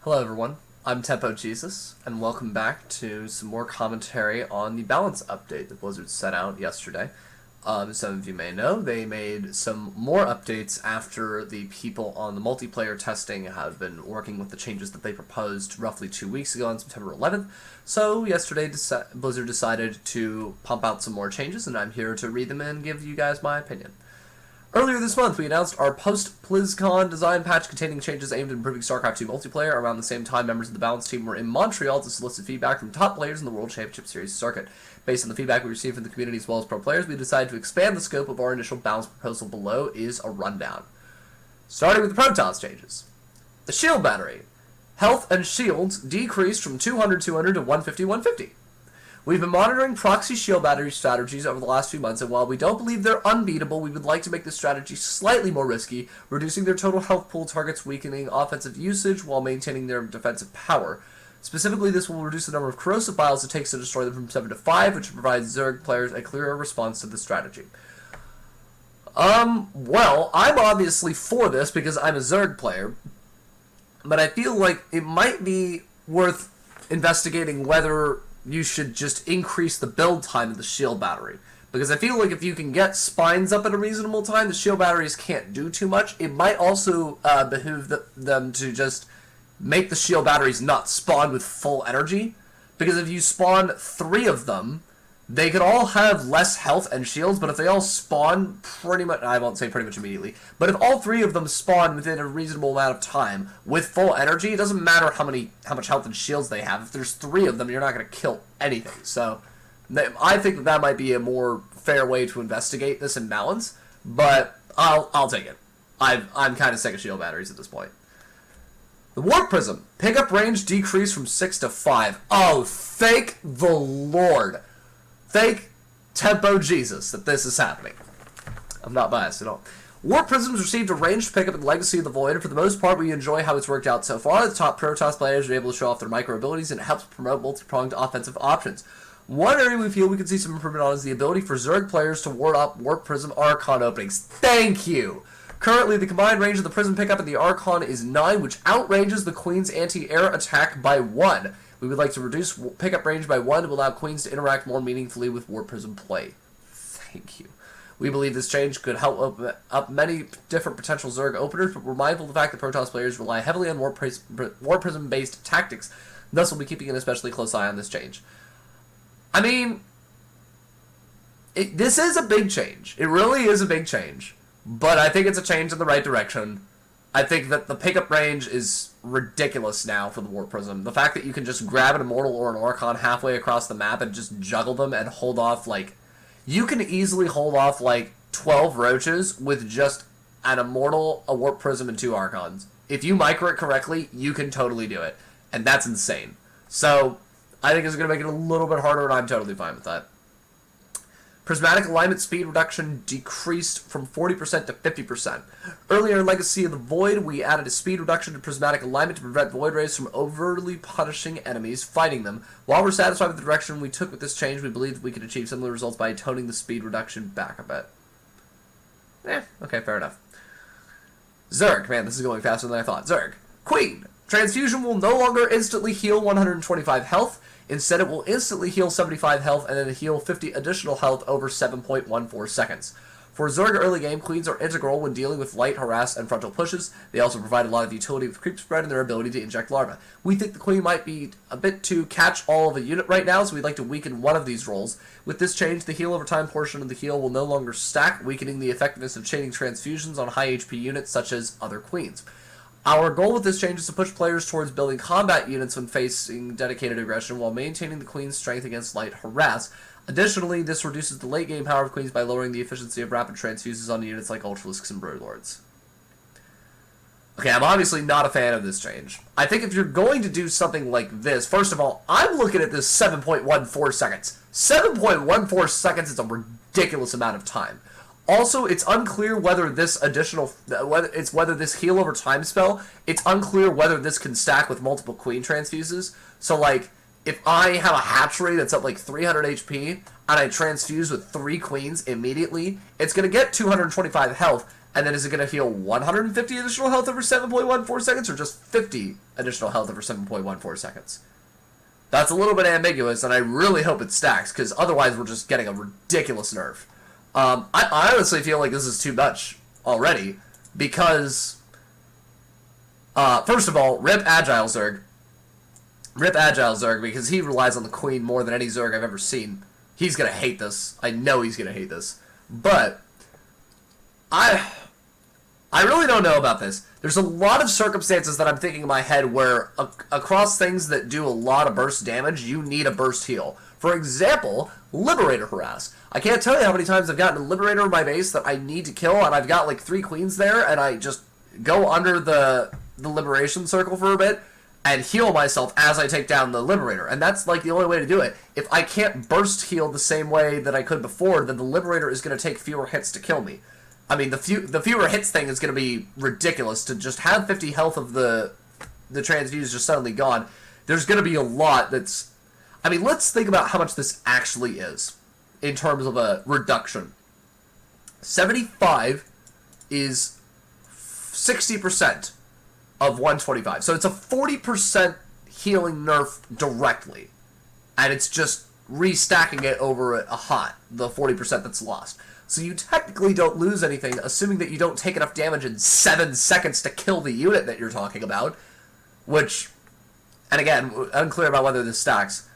Hello everyone, I'm Tempo Jesus, and welcome back to some more commentary on the balance update that Blizzard sent out yesterday. Some of you may know, they made some more updates after the people on the multiplayer testing have been working with the changes that they proposed roughly 2 weeks ago on September 11th. So yesterday Blizzard decided to pump out some more changes, and I'm here to read them and give you guys my opinion. Earlier this month, we announced our post-BlizzCon design patch containing changes aimed at improving StarCraft 2 multiplayer. Around the same time, members of the Balance team were in Montreal to solicit feedback from top players in the World Championship Series circuit. Based on the feedback we received from the community as well as pro players, we decided to expand the scope of our initial balance proposal. Below is a rundown. Starting with the Protoss changes. The shield battery. Health and shields decreased from 200-200 to 150-150. We've been monitoring proxy shield battery strategies over the last few months, and while we don't believe they're unbeatable, we would like to make this strategy slightly more risky, reducing their total health pool targets, weakening offensive usage while maintaining their defensive power. Specifically, this will reduce the number of corrosive files it takes to destroy them from 7 to 5, which provides Zerg players a clearer response to the strategy. Well, I'm obviously for this because I'm a Zerg player, but I feel like it might be worth investigating whether you should just increase the build time of the shield battery. Because I feel like if you can get spines up at a reasonable time, the shield batteries can't do too much. It might also behoove them to just make the shield batteries not spawn with full energy. Because if you spawn 3 of them, they could all have less health and shields, but if they all spawn pretty much, I won't say pretty much immediately, but if all 3 of them spawn within a reasonable amount of time with full energy, it doesn't matter how much health and shields they have. If there's 3 of them, you're not going to kill anything. So I think that might be a more fair way to investigate this imbalance, but I'll take it. I'm kind of sick of shield batteries at this point. The Warp Prism. Pickup range decreased from 6 to 5. Oh, thank the Lord. Thank Tempo Jesus that this is happening. I'm not biased at all. Warp Prisms received a ranged pickup in Legacy of the Void, and for the most part, we enjoy how it's worked out so far. The top Protoss players are able to show off their micro abilities, and it helps promote multi-pronged offensive options. One area we feel we can see some improvement on is the ability for Zerg players to ward up Warp Prism Archon openings. Thank you! Currently, the combined range of the Prism pickup and the Archon is 9, which outranges the Queen's anti-air attack by 1. We would like to reduce pickup range by 1 to allow Queens to interact more meaningfully with Warp Prism play. Thank you. We believe this change could help open up many different potential Zerg openers, but we're mindful of the fact that Protoss players rely heavily on Warp Prism-based tactics. Thus, we'll be keeping an especially close eye on this change. I mean, this is a big change. It really is a big change. But I think it's a change in the right direction. I think that the pickup range is ridiculous now for the Warp Prism. The fact that you can just grab an Immortal or an Archon halfway across the map and just juggle them and hold off, like... You can easily hold off, like, 12 Roaches with just an Immortal, a Warp Prism, and 2 Archons. If you micro it correctly, you can totally do it. And that's insane. So, I think it's going to make it a little bit harder, and I'm totally fine with that. Prismatic alignment speed reduction decreased from 40% to 50%. Earlier in Legacy of the Void, we added a speed reduction to prismatic alignment to prevent Void Rays from overly punishing enemies fighting them. While we're satisfied with the direction we took with this change, we believe that we could achieve similar results by toning the speed reduction back a bit. Okay, fair enough. Zerg. Man, this is going faster than I thought. Zerg. Queen. Transfusion will no longer instantly heal 125 health. Instead, it will instantly heal 75 health and then heal 50 additional health over 7.14 seconds. For Zerg early game, Queens are integral when dealing with light, harass, and frontal pushes. They also provide a lot of utility with creep spread and their ability to inject larvae. We think the Queen might be a bit too catch-all of a unit right now, so we'd like to weaken one of these roles. With this change, the heal over time portion of the heal will no longer stack, weakening the effectiveness of chaining transfusions on high HP units such as other Queens. Our goal with this change is to push players towards building combat units when facing dedicated aggression while maintaining the Queen's strength against light harass. Additionally, this reduces the late game power of Queens by lowering the efficiency of rapid transfuses on units like Ultralisks and Broodlords. Okay, I'm obviously not a fan of this change. I think if you're going to do something like this, first of all, I'm looking at this 7.14 seconds. 7.14 seconds is a ridiculous amount of time. Also, it's unclear whether this whether this heal over time spell, it's unclear whether this can stack with multiple Queen transfuses. So, like, if I have a hatchery that's at, like, 300 HP, and I transfuse with 3 Queens immediately, it's going to get 225 health, And then is it going to heal 150 additional health over 7.14 seconds, or just 50 additional health over 7.14 seconds? That's a little bit ambiguous, and I really hope it stacks, because otherwise we're just getting a ridiculous nerf. I honestly feel like this is too much already, because, first of all, rip Agile Zerg. Rip Agile Zerg, because he relies on the Queen more than any Zerg I've ever seen. He's going to hate this. I know he's going to hate this. But I really don't know about this. There's a lot of circumstances that I'm thinking in my head where across things that do a lot of burst damage, you need a burst heal. For example, Liberator Harass. I can't tell you how many times I've gotten a Liberator in my base that I need to kill, and I've got like 3 queens there, and I just go under the Liberation Circle for a bit and heal myself as I take down the Liberator. And that's like the only way to do it. If I can't burst heal the same way that I could before, then the Liberator is going to take fewer hits to kill me. I mean, the fewer hits thing is going to be ridiculous. To just have 50 health of the transfuse just suddenly gone, there's going to be a lot that's... I mean, let's think about how much this actually is in terms of a reduction. 75 is 60% of 125. So it's a 40% healing nerf directly. And it's just restacking it over a hot, the 40% that's lost. So you technically don't lose anything, assuming that you don't take enough damage in 7 seconds to kill the unit that you're talking about. Which, and again, unclear about whether this stacks.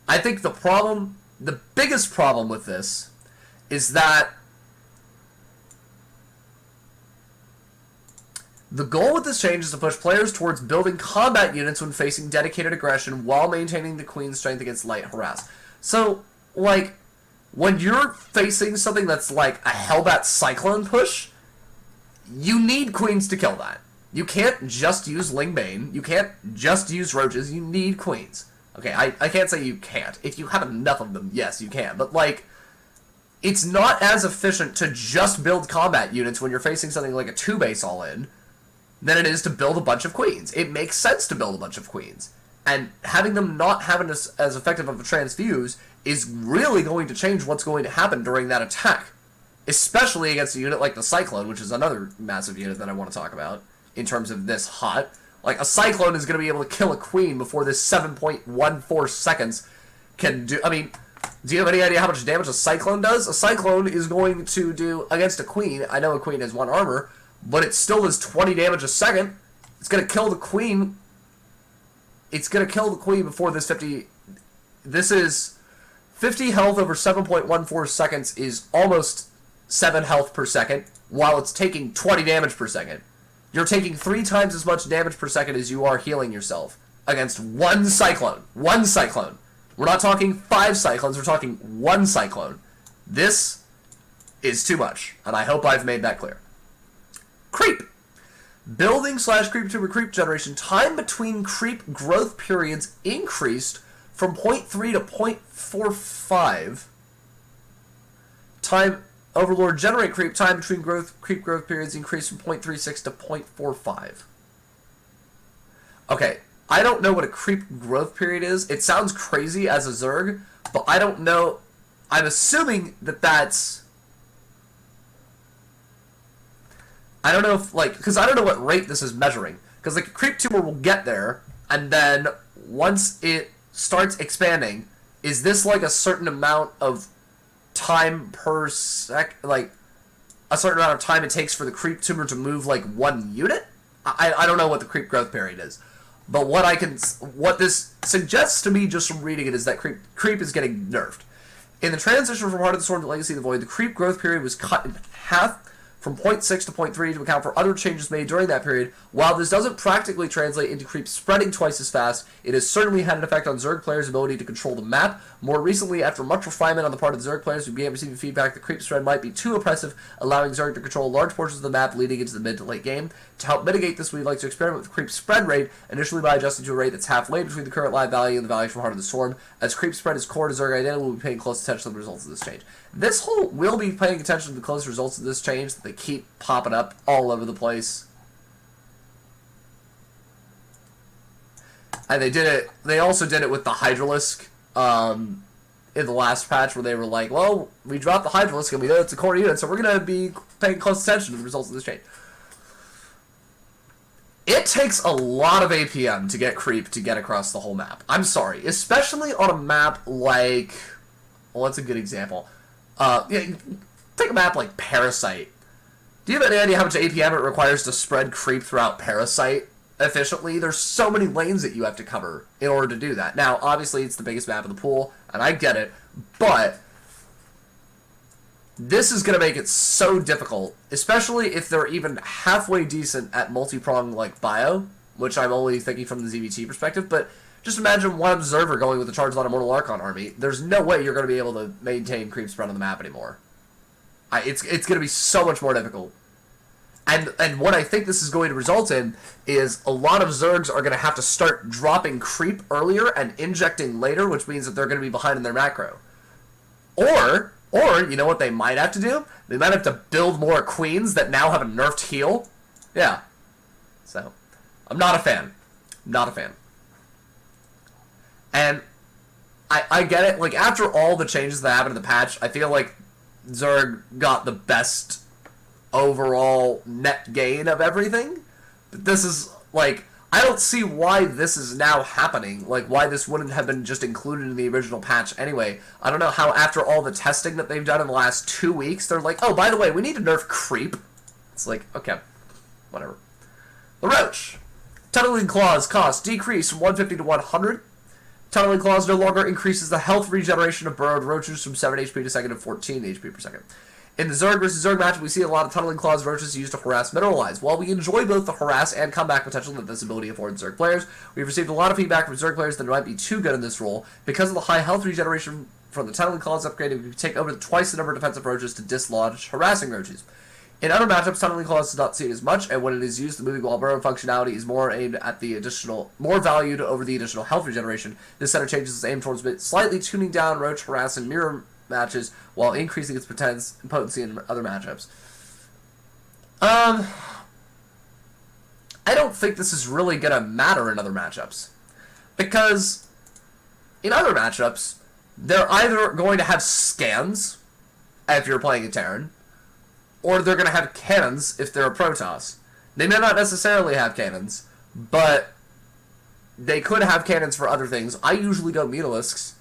I think the biggest problem with this is that the goal with this change is to push players towards building combat units when facing dedicated aggression while maintaining the Queen's strength against light harass. So, like, when you're facing something that's like a Hellbat Cyclone push, you need Queens to kill that. You can't just use Lingbane. You can't just use Roaches. You need Queens. Okay, I can't say you can't. If you have enough of them, yes, you can. But, like, it's not as efficient to just build combat units when you're facing something like a 2-base all-in than it is to build a bunch of Queens. It makes sense to build a bunch of Queens. And having them not having as effective of a transfuse is really going to change what's going to happen during that attack. Especially against a unit like the Cyclone, which is another massive unit that I want to talk about in terms of this hot. Like, a Cyclone is going to be able to kill a Queen before this 7.14 seconds can do... I mean, do you have any idea how much damage a Cyclone does? A Cyclone is going to do, against a Queen, I know a Queen has 1 armor, but it still does 20 damage a second. It's going to kill the Queen. It's going to kill the Queen before this 50... This is... 50 health over 7.14 seconds is almost 7 health per second, while it's taking 20 damage per second. You're taking 3 times as much damage per second as you are healing yourself against 1 Cyclone. 1 Cyclone. We're not talking 5 Cyclones, we're talking 1 Cyclone. This is too much, and I hope I've made that clear. Creep. Building / creep tumor creep generation. Time between creep growth periods increased from 0.3 to 0.45. Time Overlord generate creep. Time between creep growth periods increased from 0.36 to 0.45. Okay, I don't know what a creep growth period is. It sounds crazy as a Zerg, but I don't know. I'm assuming that that's... I don't know if, like, because I don't know what rate this is measuring. Because, like, a creep tumor will get there, and then once it starts expanding, is this, like, a certain amount of time per sec, like, a certain amount of time it takes for the creep tumor to move, like, 1 unit? I don't know what the creep growth period is. But what this suggests to me just from reading it is that creep is getting nerfed. In the transition from Heart of the Storm to Legacy of the Void, the creep growth period was cut in half from 0.6 to 0.3 to account for other changes made during that period. While this doesn't practically translate into creep spreading twice as fast, it has certainly had an effect on Zerg players' ability to control the map. More recently, after much refinement on the part of the Zerg players, we began receiving feedback that creep spread might be too oppressive, allowing Zerg to control large portions of the map leading into the mid to late game. To help mitigate this, we'd like to experiment with the creep spread rate, initially by adjusting to a rate that's halfway between the current live value and the value from Heart of the Storm. As creep spread is core to Zerg identity, we'll be paying close attention to the results of this change. We'll be paying attention to the close results of this change that they keep popping up all over the place. And they also did it with the Hydralisk in the last patch where they were like, well, we dropped the Hydralisk and we know it's a core unit, so we're going to be paying close attention to the results of this change. It takes a lot of APM to get creep to get across the whole map. I'm sorry. Especially on a map like... Well, what's a good example? Take a map like Parasite. Do you have any idea how much APM it requires to spread creep throughout Parasite efficiently? There's so many lanes that you have to cover in order to do that. Now, obviously, it's the biggest map in the pool, and I get it, but this is going to make it so difficult, especially if they're even halfway decent at multi-prong like bio, which I'm only thinking from the ZVT perspective, but just imagine one observer going with a charge line Immortal Archon army. There's no way you're going to be able to maintain creep spread on the map anymore. It's going to be so much more difficult. And what I think this is going to result in is a lot of Zergs are going to have to start dropping creep earlier and injecting later, which means that they're going to be behind in their macro. Or, you know what they might have to do? They might have to build more queens that now have a nerfed heal. Yeah. So, I'm not a fan. Not a fan. And I get it. Like, after all the changes that happened in the patch, I feel like Zerg got the best overall net gain of everything. But this is, like, I don't see why this is now happening. Like, why this wouldn't have been just included in the original patch anyway. I don't know how after all the testing that they've done in the last 2 weeks, they're like, oh, by the way, we need to nerf creep. It's like, okay, whatever. The Roach. Tunneling Claws cost decrease from 150 to 100. Tunneling Claws no longer increases the health regeneration of burrowed Roaches from 7 HP per second to 14 HP per second. In the Zerg versus Zerg match, we see a lot of Tunneling Claws Roaches used to harass Mineralize. While we enjoy both the harass and comeback potential that this ability affords Zerg players, we've received a lot of feedback from Zerg players that it might be too good in this role. Because of the high health regeneration from the Tunneling Claws upgrade, we can take over twice the number of defensive Roaches to dislodge harassing Roaches. In other matchups, Tunneling Claws is not seen as much, and when it is used, the moving while burrow functionality is more aimed at the more valued over the additional health regeneration. This set of changes is aimed towards slightly tuning down Roach, harass, and mirror matches while increasing its potency in other matchups. I don't think this is really going to matter in other matchups. Because in other matchups, they're either going to have scans if you're playing a Terran, or they're going to have cannons if they're a Protoss. They may not necessarily have cannons, but they could have cannons for other things. I usually go Mutalisks.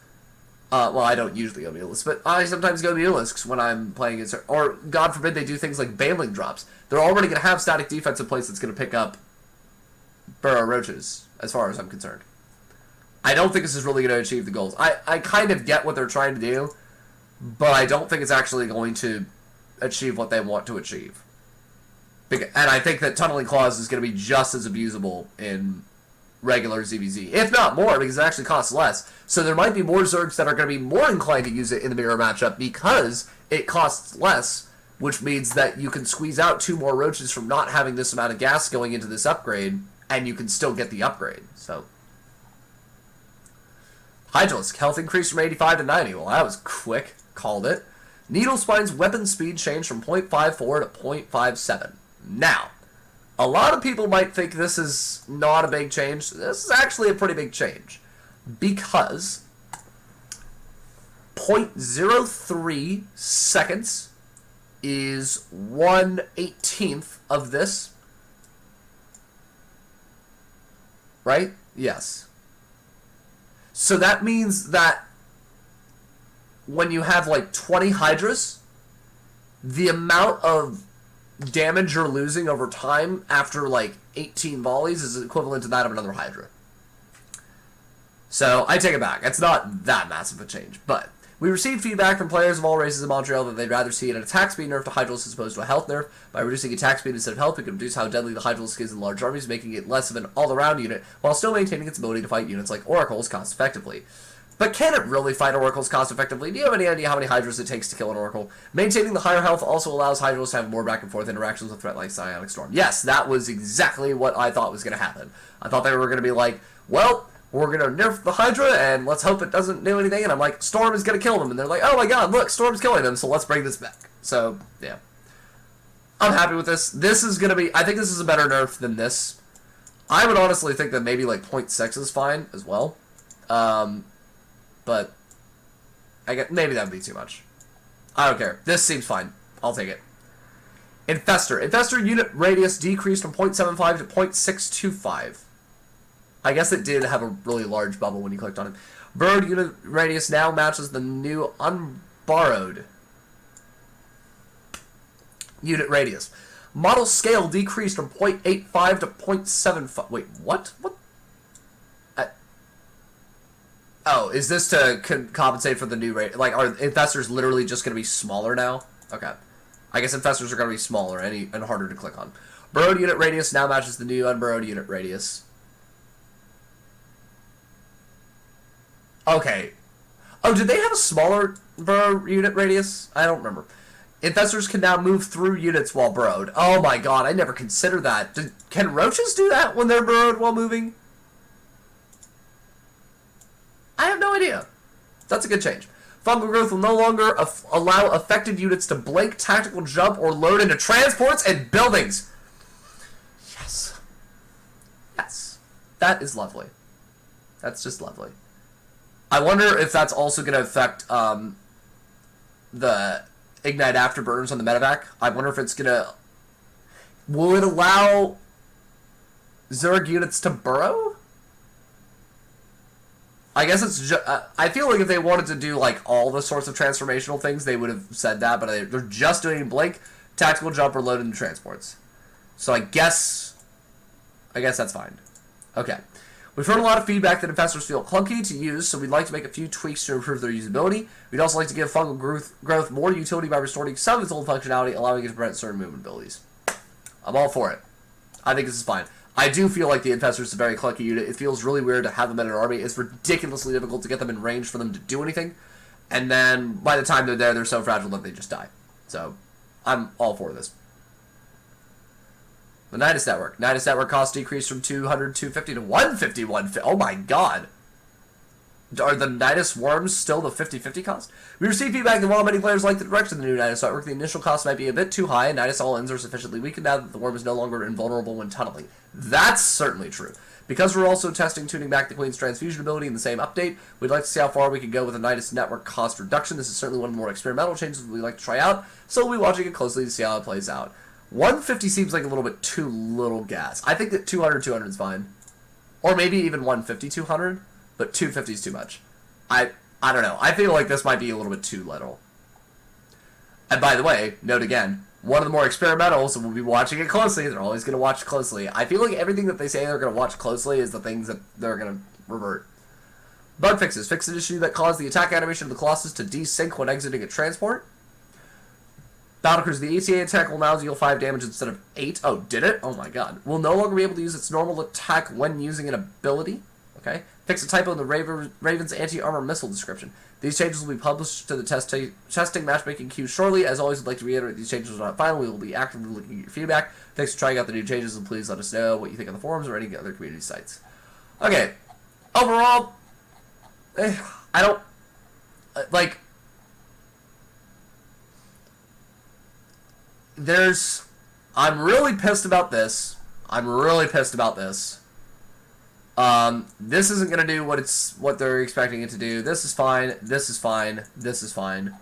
Well, I don't usually go Mutalisks, but I sometimes go Mutalisks when I'm playing it. Or, God forbid, they do things like Bailing drops. They're already going to have static defense in place that's going to pick up Burrow Roaches, as far as I'm concerned. I don't think this is really going to achieve the goals. I kind of get what they're trying to do, but I don't think it's actually going to achieve what they want to achieve. And I think that Tunneling Claws is going to be just as abusable in regular ZVZ, if not more, because it actually costs less. So there might be more Zergs that are going to be more inclined to use it in the mirror matchup because it costs less, which means that you can squeeze out 2 more Roaches from not having this amount of gas going into this upgrade, and you can still get the upgrade. So, Hydralisk, health increase from 85 to 90. Well, that was quick. Called it. Needle Spine's weapon speed changed from 0.54 to 0.57. Now, a lot of people might think this is not a big change. This is actually a pretty big change. Because 0.03 seconds is 1/18th of this. Right? Yes. So that means that when you have like 20 Hydras, the amount of damage you're losing over time after like 18 volleys is equivalent to that of another Hydra. So I take it back. It's not that massive a change, but we received feedback from players of all races in Montreal that they'd rather see an attack speed nerf to Hydralisk as opposed to a health nerf. By reducing attack speed instead of health, we can reduce how deadly the Hydralisk is in large armies, making it less of an all-around unit, while still maintaining its ability to fight units like Oracles cost-effectively. But can it really fight Oracles cost-effectively? Do you have any idea how many Hydras it takes to kill an Oracle? Maintaining the higher health also allows Hydras to have more back-and-forth interactions with threat like Psionic Storm. Yes, that was exactly what I thought was going to happen. I thought they were going to be like, well, we're going to nerf the Hydra, and let's hope it doesn't do anything. And I'm like, Storm is going to kill them. And they're like, oh my god, look, Storm's killing them, so let's bring this back. So, yeah. I'm happy with this. This is going to be, I think this is a better nerf than this. I would honestly think that maybe like 0.6 is fine as well. But I get maybe that would be too much. I don't care. This seems fine. I'll take it. Infestor. Infestor unit radius decreased from 0.75 to 0.625. I guess it did have a really large bubble when you clicked on it. Burrowed unit radius now matches the new unborrowed unit radius. Model scale decreased from 0.85 to 0.75. Wait, what? What? Oh, is this to compensate for the new rate? Like, are infestors literally just going to be smaller now? Okay. I guess infestors are going to be smaller and harder to click on. Burrowed unit radius now matches the new unburrowed unit radius. Okay. Oh, did they have a smaller burrow unit radius? I don't remember. Infestors can now move through units while burrowed. Oh my god, I never considered that. Can roaches do that when they're burrowed while moving? I have no idea. That's a good change. Fungal growth will no longer allow affected units to blank, tactical jump, or load into transports and buildings. Yes. Yes. That is lovely. That's just lovely. I wonder if that's also going to affect the Ignite Afterburns on the medevac. I wonder if it's going to... Will it allow Zerg units to burrow? I guess it's just... I feel like if they wanted to do, like, all the sorts of transformational things, they would have said that, but they're just doing blink, tactical jump, or load into transports. So I guess that's fine. Okay. We've heard a lot of feedback that infestors feel clunky to use, so we'd like to make a few tweaks to improve their usability. We'd also like to give fungal growth more utility by restoring some of its old functionality, allowing it to prevent certain movement abilities. I'm all for it. I think this is fine. I do feel like the infestor is a very clunky unit. It feels really weird to have them in an army. It's ridiculously difficult to get them in range for them to do anything. And then, by the time they're there, they're so fragile that they just die. So, I'm all for this. The Nydus Network. Nydus Network cost decreased from 200, 250 to 150, 150. Oh my god. Are the Nydus worms still the 50-50 cost? We received feedback that while many players like the direction of the new Nydus Network, the initial cost might be a bit too high, and Nydus all-ins are sufficiently weakened now that the worm is no longer invulnerable when tunneling. That's certainly true. Because we're also testing tuning back the Queen's transfusion ability in the same update, we'd like to see how far we can go with the Nydus Network cost reduction. This is certainly one of the more experimental changes we'd like to try out, so we'll be watching it closely to see how it plays out. 150 seems like a little bit too little gas. I think that 200 is fine. Or maybe even 150, 200, but 250 is too much. I don't know. I feel like this might be a little bit too little. And by the way, note again, one of the more experimental, so we'll be watching it closely. They're always going to watch closely. I feel like everything that they say they're going to watch closely is the things that they're going to revert. Bug fixes. Fix an issue that caused the attack animation of the Colossus to desync when exiting a transport. Battlecruiser, the ATA attack will now deal 5 damage instead of 8. Oh, did it? Oh my god. Will no longer be able to use its normal attack when using an ability. Okay. Fix a typo in the Raven's anti-armor missile description. These changes will be published to the testing matchmaking queue shortly. As always, I'd like to reiterate these changes are not final. We will be actively looking at your feedback. Thanks for trying out the new changes, and please let us know what you think on the forums or any other community sites. Okay. Overall, I don't... like... I'm really pissed about this. I'm really pissed about this. This isn't gonna do what they're expecting it to do. This is fine. This is fine. This is fine.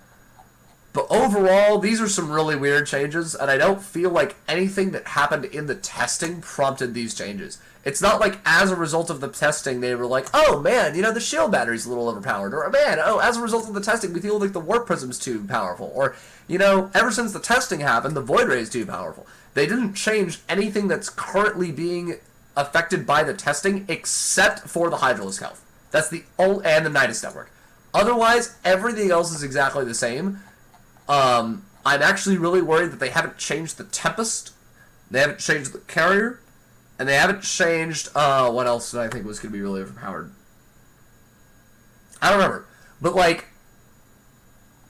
But overall, these are some really weird changes, and I don't feel like anything that happened in the testing prompted these changes. It's not like as a result of the testing, they were like, oh man, the shield battery's a little overpowered, or man, as a result of the testing, we feel like the warp prism's too powerful, or, ever since the testing happened, the void ray's too powerful. They didn't change anything that's currently being affected by the testing, except for the Hydralisk health. That's the only, and the Nydus Network. Otherwise, everything else is exactly the same. I'm actually really worried that they haven't changed the Tempest, they haven't changed the Carrier, and they haven't changed, what else did I think was going to be really overpowered? I don't remember. But, like,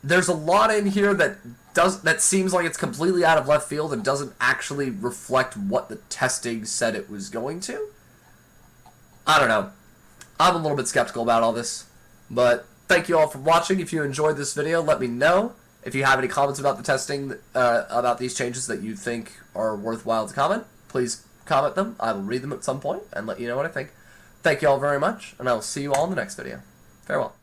there's a lot in here that seems like it's completely out of left field and doesn't actually reflect what the testing said it was going to. I don't know. I'm a little bit skeptical about all this. But thank you all for watching. If you enjoyed this video, let me know. If you have any comments about the testing, about these changes that you think are worthwhile to comment, please comment them. I will read them at some point and let you know what I think. Thank you all very much, and I will see you all in the next video. Farewell.